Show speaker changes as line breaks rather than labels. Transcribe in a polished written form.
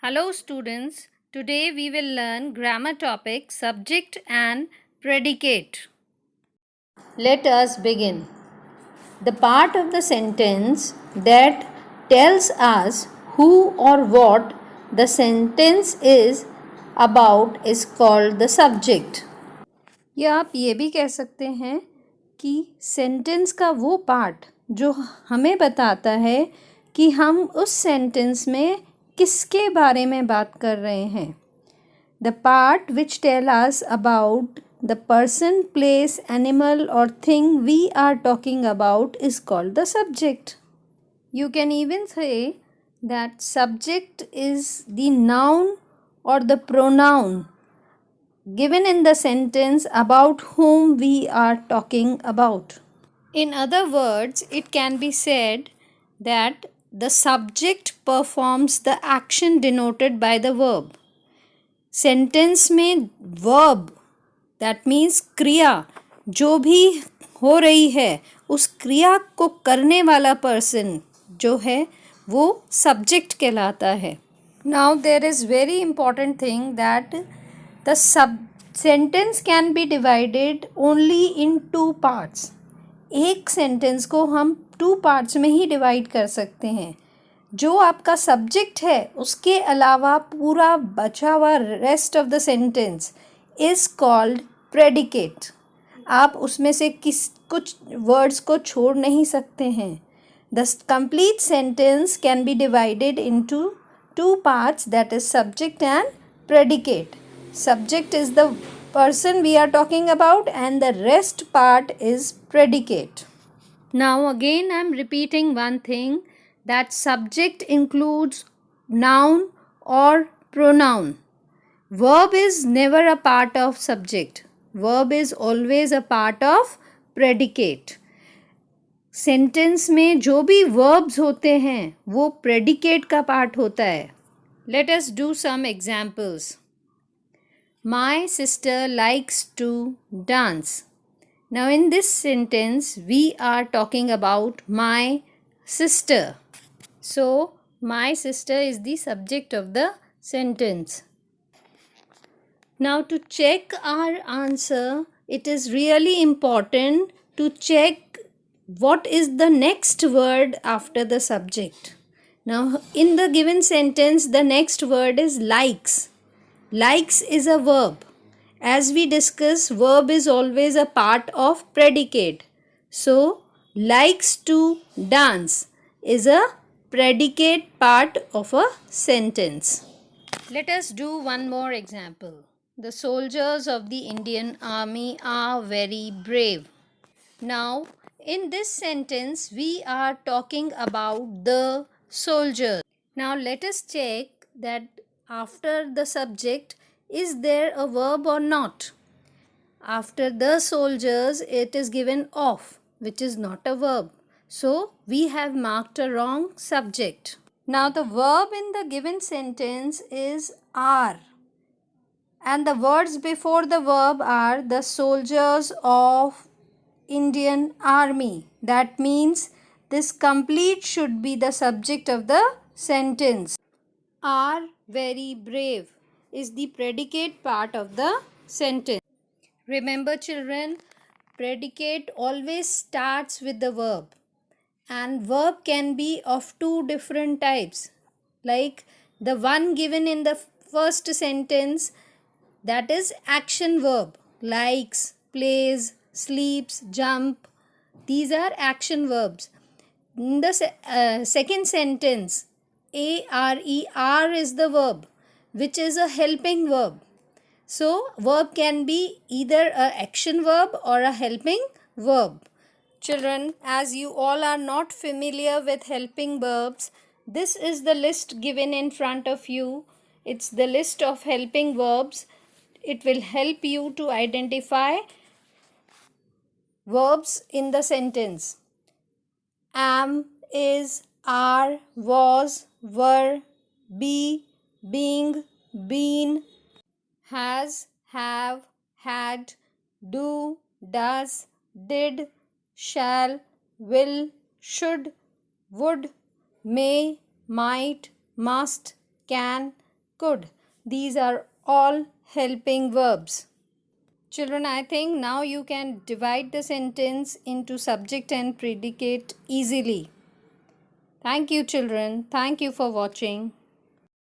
Hello students, today we will learn grammar topic subject and predicate. Let us begin. The part of the sentence that tells us who or what the sentence is about is called the subject. या आप ये भी कह सकते हैं कि sentence का वो पार्ट जो हमें बताता है कि हम उस सेंटेंस में किसके बारे में बात कर रहे हैं. The part which tell us about the person, place, animal और thing we are talking about is called the subject. You can even say that subject is the noun or the pronoun given in the sentence about whom we are talking about. In other words, it can be said that the subject performs the action denoted by the verb. Sentence में verb, that means क्रिया जो भी हो रही है उस क्रिया को करने वाला person जो है वो subject कहलाता है. Now there is very important thing that the sentence can be divided only in two parts. एक सेंटेंस को हम टू पार्ट्स में ही डिवाइड कर सकते हैं. जो आपका सब्जेक्ट है उसके अलावा पूरा बचा हुआ rest of the sentence is called predicate. आप उसमें से कुछ वर्ड्स को छोड़ नहीं सकते हैं. The complete sentence can be divided into two parts, that is subject and predicate. Subject is the person we are talking about and the rest part is predicate. Now again I am repeating one thing, that subject includes noun or pronoun. Verb is never a part of subject. Verb is always a part of predicate. Sentence में जो भी verbs होते हैं वो predicate का part होता है. Let us do some examples. My sister likes to dance. Now in this sentence we are talking about my sister. So my sister is the subject of the sentence. Now to check our answer, it is really important to check what is the next word after the subject. Now in the given sentence the next word is likes. Likes is a verb. As we discussed, verb is always a part of predicate. So, likes to dance is a predicate part of a sentence. Let us do one more example. The soldiers of the Indian Army are very brave. Now, in this sentence, we are talking about the soldiers. Now, let us check that after the subject, is there a verb or not? After the soldiers, it is given of, which is not a verb. So, we have marked a wrong subject. Now, the verb in the given sentence is are. And the words before the verb are the soldiers of Indian Army. That means this complete should be the subject of the sentence. Are very brave is the predicate part of the sentence. Remember children, predicate always starts with the verb, and verb can be of two different types, like the one given in the first sentence, that is action verb, likes, plays, sleeps, jump. These are action verbs. In the second sentence, are is the verb, which is a helping verb. So, verb can be either a action verb or a helping verb. Children, as you all are not familiar with helping verbs, this is the list given in front of you. It's the list of helping verbs. It will help you to identify verbs in the sentence. Am, is, are, was, were, be, being, been, has, have, had, do, does, did, shall, will, should, would, may, might, must, can, Good. These are all helping verbs. Children, I think now you can divide the sentence into subject and predicate easily. Thank you, children. Thank you for watching.